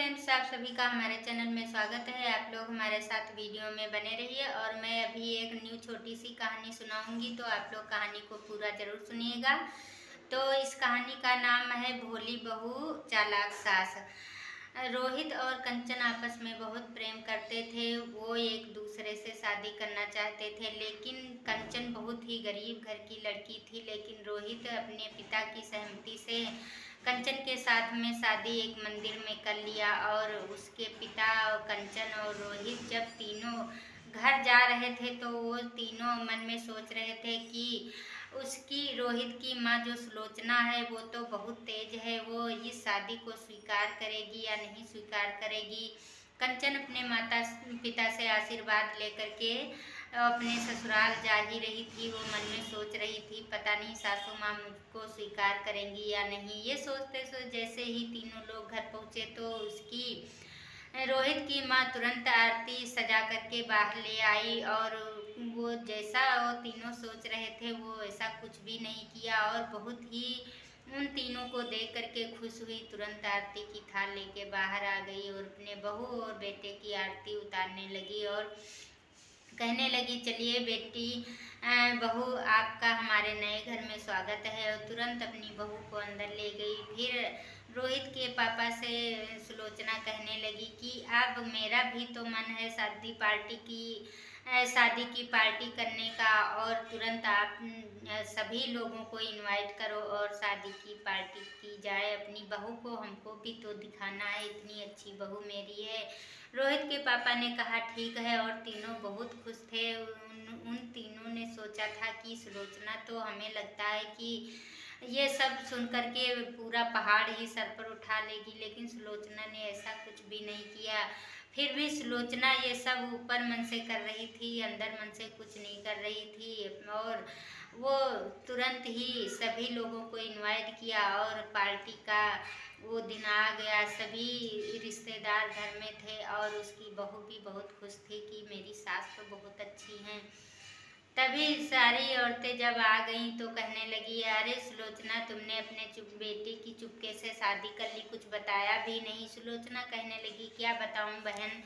Friends, आप सभी का हमारे चैनल में स्वागत है। आप लोग हमारे साथ वीडियो में बने रहिए और मैं अभी एक न्यू छोटी सी कहानी सुनाऊंगी, तो आप लोग कहानी को पूरा जरूर सुनिएगा। तो इस कहानी का नाम है भोली बहू चालाक सास। रोहित और कंचन आपस में बहुत प्रेम करते थे। वो एक दूसरे से शादी करना चाहते थे, लेकिन कंचन बहुत ही गरीब घर की लड़की थी। लेकिन रोहित अपने पिता की सहमति से कंचन के साथ में शादी एक मंदिर में कर लिया। और उसके पिता और कंचन और रोहित जब तीनों घर जा रहे थे तो वो तीनों मन में सोच रहे थे कि उसकी रोहित की माँ जो सुलोचना है वो तो बहुत तेज है, वो इस शादी को स्वीकार करेगी या नहीं स्वीकार करेगी। कंचन अपने माता पिता से आशीर्वाद लेकर के अपने ससुराल जा ही रही थी। वो मन में सोच रही थी पता नहीं सासू माँ मुझको स्वीकार करेंगी या नहीं। ये सोचते जैसे ही तीनों लोग घर पहुँचे तो उसकी रोहित की माँ तुरंत आरती सजा करके बाहर ले आई। और वो जैसा वो तीनों सोच रहे थे वो ऐसा कुछ भी नहीं किया और बहुत ही उन तीनों को देख करके खुश हुई। तुरंत आरती की थाल लेके बाहर आ गई और अपने बहू और बेटे की आरती उतारने लगी और कहने लगी, चलिए बेटी बहू, आपका हमारे नए घर में स्वागत है। और तुरंत अपनी बहू को अंदर ले गई। फिर रोहित के पापा से सुलोचना कहने लगी कि अब मेरा भी तो मन है शादी की पार्टी करने का, और तुरंत आप सभी लोगों को इनवाइट करो और शादी की पार्टी की जाए। अपनी बहू को हमको भी तो दिखाना है, इतनी अच्छी बहू मेरी है। रोहित के पापा ने कहा ठीक है, और तीनों बहुत खुश थे। उन तीनों ने सोचा था कि सुलोचना तो हमें लगता है कि ये सब सुन करके पूरा पहाड़ ही सर पर उठा लेगी, लेकिन सुलोचना ने ऐसा कुछ भी नहीं किया। फिर भी सुलोचना ये सब ऊपर मन से कर रही थी, अंदर मन से कुछ नहीं कर रही थी। और वो तुरंत ही सभी लोगों को इनवाइट किया और पार्टी का वो दिन आ गया। सभी रिश्तेदार घर में थे और उसकी बहू भी बहुत खुश थी कि मेरी सास तो बहुत अच्छी हैं। तभी सारी औरतें जब आ गईं तो कहने लगी, अरे सुलोचना, तुमने अपने बेटी की चुपके से शादी कर ली, कुछ बताया भी नहीं। सुलोचना कहने लगी, क्या बताऊं बहन,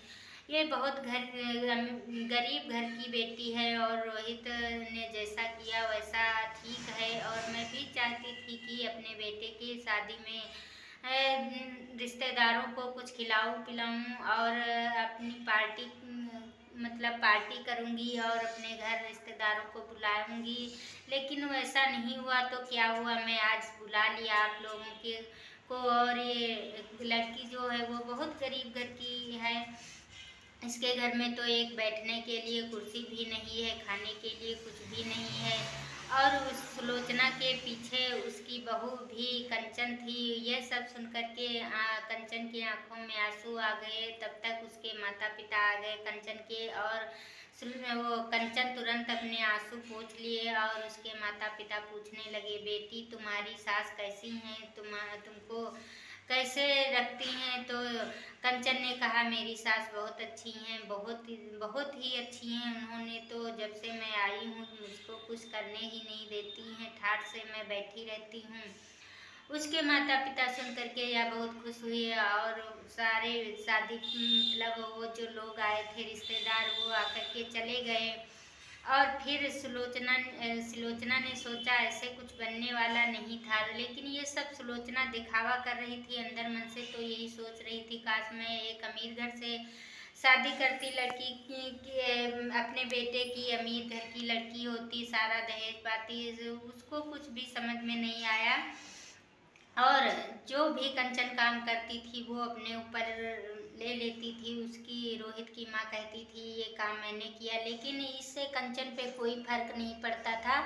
ये बहुत गरीब घर की बेटी है और रोहित ने जैसा किया वैसा ठीक है। और मैं भी चाहती थी कि अपने बेटे की शादी में रिश्तेदारों को कुछ खिलाऊं पिलाऊं और अपनी पार्टी मतलब पार्टी करूंगी और अपने घर रिश्तेदारों को बुलाऊंगी, लेकिन वैसा नहीं हुआ। तो क्या हुआ, मैं आज बुला लिया आप लोगों के को। और ये लड़की जो है वो बहुत गरीब घर की है। इसके घर में तो एक बैठने के लिए कुर्सी भी नहीं है, खाने के लिए कुछ भी नहीं है। और उस सुलोचना के पीछे उसकी बहू भी कंचन थी। ये सब सुन करके कंचन की आंखों में आंसू आ गए। तब तक उसके माता पिता आ गए कंचन के, और वो कंचन तुरंत अपने आंसू पोंछ लिए और उसके माता पिता पूछने लगे, बेटी तुम्हारी सास कैसी हैं, तुमको कैसे रखती हैं। तो कंचन ने कहा, मेरी सास बहुत अच्छी हैं, बहुत ही अच्छी हैं। उन्होंने तो जब से मैं आई हूँ मुझको कुछ करने ही नहीं देती हैं, ठाठ से मैं बैठी रहती हूँ। उसके माता पिता सुन करके या बहुत खुश हुए और सारे शादी मतलब वो जो लोग आए थे रिश्तेदार वो आकर के चले गए। और फिर सुलोचना ने सोचा ऐसे कुछ बनने वाला नहीं था, लेकिन ये सब सुलोचना दिखावा कर रही थी अंदर मन से। तो यही सोच रही थी, काश मैं एक अमीर घर से शादी करती, लड़की की अपने बेटे की अमीर घर की लड़की होती, सारा दहेज पाती। उसको कुछ भी समझ में नहीं आया और जो भी कंचन काम करती थी वो अपने ऊपर ले लेती थी। उसकी रोहित की माँ कहती थी ये काम मैंने किया, लेकिन इससे कंचन पे कोई फर्क नहीं पड़ता था।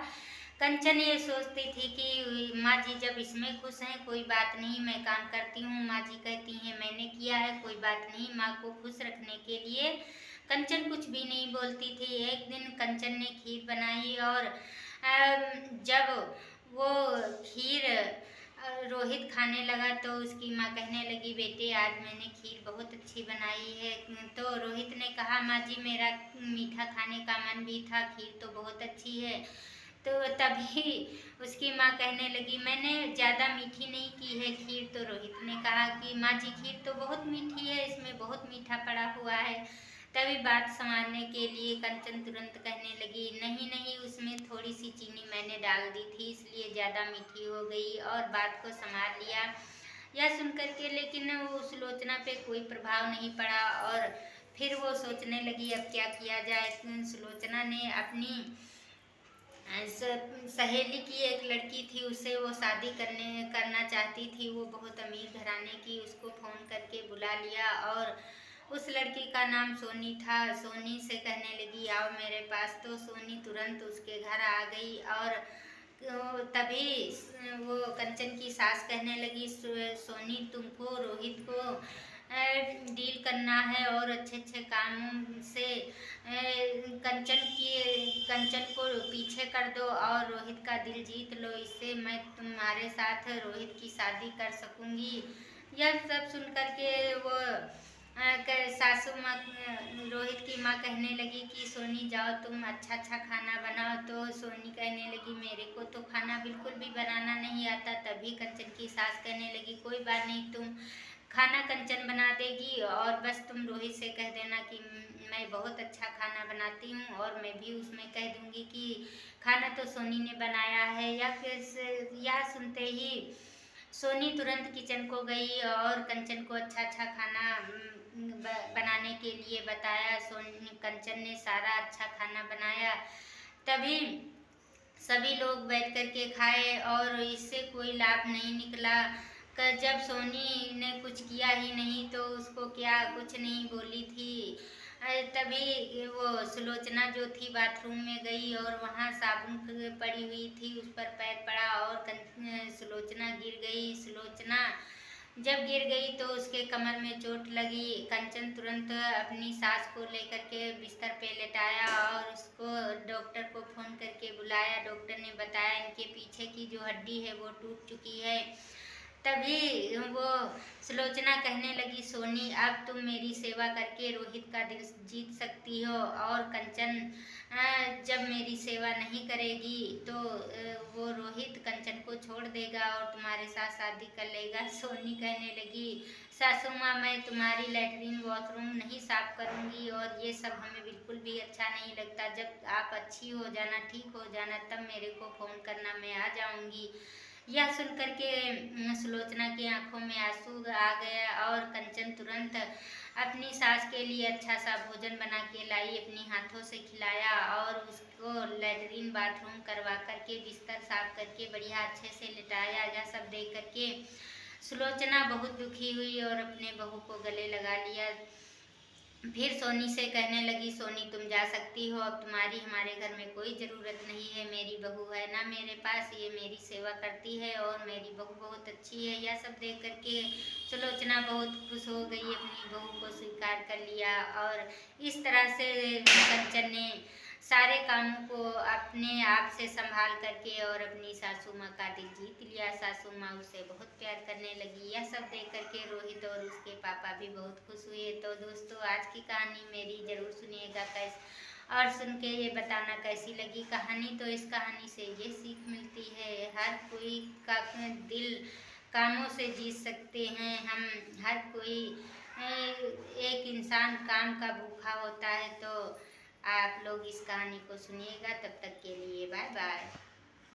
कंचन ये सोचती थी कि माँ जी जब इसमें खुश हैं कोई बात नहीं, मैं काम करती हूँ, माँ जी कहती हैं मैंने किया है, कोई बात नहीं। माँ को खुश रखने के लिए कंचन कुछ भी नहीं बोलती थी। एक दिन कंचन ने खीर बनाई और जब वो खीर रोहित खाने लगा तो उसकी माँ कहने लगी, बेटे आज मैंने खीर बहुत अच्छी बनाई है। तो रोहित ने कहा, माँ जी मेरा मीठा खाने का मन भी था, खीर तो बहुत अच्छी है। तो तभी उसकी माँ कहने लगी, मैंने ज़्यादा मीठी नहीं की है खीर। तो रोहित ने कहा कि माँ जी खीर तो बहुत मीठी है, इसमें बहुत मीठा पड़ा हुआ है। तभी बात संभालने के लिए कंचन तुरंत कहने लगी, नहीं नहीं, उसमें थोड़ी सी चीनी मैंने डाल दी थी, इसलिए ज़्यादा मीठी हो गई, और बात को संभाल लिया। यह सुनकर के लेकिन वो सुलोचना पे कोई प्रभाव नहीं पड़ा, और फिर वो सोचने लगी अब क्या किया जाए। सुलोचना ने अपनी सहेली की एक लड़की थी, उससे वो शादी करना चाहती थी। वो बहुत अमीर घराने की, उसको फ़ोन करके बुला लिया, और उस लड़की का नाम सोनी था। सोनी से कहने लगी आओ मेरे पास। तो सोनी तुरंत उसके घर आ गई, और तभी वो कंचन की सास कहने लगी, सोनी तुमको रोहित को डील करना है, और अच्छे अच्छे कामों से कंचन को पीछे कर दो और रोहित का दिल जीत लो, इससे मैं तुम्हारे साथ रोहित की शादी कर सकूंगी। यह सब सुनकर के वो सासू माँ, रोहित की माँ कहने लगी कि सोनी जाओ तुम अच्छा अच्छा खाना बनाओ। तो सोनी कहने लगी मेरे को तो खाना बिल्कुल भी बनाना नहीं आता। तभी कंचन की सास कहने लगी कोई बात नहीं, तुम खाना कंचन बना देगी, और बस तुम रोहित से कह देना कि मैं बहुत अच्छा खाना बनाती हूँ, और मैं भी उसमें कह दूँगी कि खाना तो सोनी ने बनाया है। यह सुनते ही सोनी तुरंत किचन को गई और कंचन को अच्छा अच्छा खाना बनाने के लिए बताया। सोनी कंचन ने सारा अच्छा खाना बनाया। तभी सभी लोग बैठ कर के खाए, और इससे कोई लाभ नहीं निकला। जब सोनी ने कुछ किया ही नहीं तो उसको क्या कुछ नहीं बोली थी। तभी वो सुलोचना जो थी बाथरूम में गई, और वहाँ साबुन पड़ी हुई थी, उस पर पैर पड़ा और सुलोचना गिर गई। सुलोचना जब गिर गई तो उसके कमर में चोट लगी। कंचन तुरंत अपनी सास को लेकर के बिस्तर पे लेटाया, और उसको डॉक्टर को फ़ोन करके बुलाया। डॉक्टर ने बताया इनके पीछे की जो हड्डी है वो टूट चुकी है। तभी वो सुलोचना कहने लगी सोनी अब तुम मेरी सेवा करके रोहित का दिल जीत सकती हो, और कंचन जब मेरी सेवा नहीं करेगी तो वो रोहित कंचन को छोड़ देगा और तुम्हारे साथ शादी कर लेगा। सोनी कहने लगी सासू माँ मैं तुम्हारी लैट्रिन बाथरूम नहीं साफ करूँगी, और ये सब हमें बिल्कुल भी अच्छा नहीं लगता। जब आप अच्छी हो जाना, ठीक हो जाना, तब मेरे को फ़ोन करना, मैं आ जाऊँगी। यह सुनकर के सुलोचना की आंखों में आंसू आ गया, और कंचन तुरंत अपनी सास के लिए अच्छा सा भोजन बना के लाई, अपनी हाथों से खिलाया, और उसको लैट्रिन बाथरूम करवा करके बिस्तर साफ करके बढ़िया अच्छे से लिटाया। यह सब देख करके सुलोचना बहुत दुखी हुई और अपने बहू को गले लगा लिया। फिर सोनी से कहने लगी सोनी तुम जा सकती हो, अब तुम्हारी हमारे घर में कोई ज़रूरत नहीं है। मेरी बहू है ना मेरे पास, ये मेरी सेवा करती है, और मेरी बहू बहुत अच्छी है। यह सब देख करके सुलोचना बहुत खुश हो गई, अपनी बहू को स्वीकार कर लिया। और इस तरह से कंचन ने सारे कामों को अपने आप से संभाल करके और अपनी सासू माँ का दिल जीत लिया। सासू माँ उसे बहुत प्यार करने लगी। यह सब देख करके रोहित और उसके पापा भी बहुत खुश हुए। तो दोस्तों आज की कहानी मेरी ज़रूर सुनिएगा और सुन के ये बताना कैसी लगी कहानी। तो इस कहानी से ये सीख मिलती है हर कोई का दिल कामों से जीत सकते हैं हम। हर कोई एक इंसान काम का भूखा होता है। तो आप लोग इस कहानी को सुनिएगा। तब तक के लिए बाय बाय।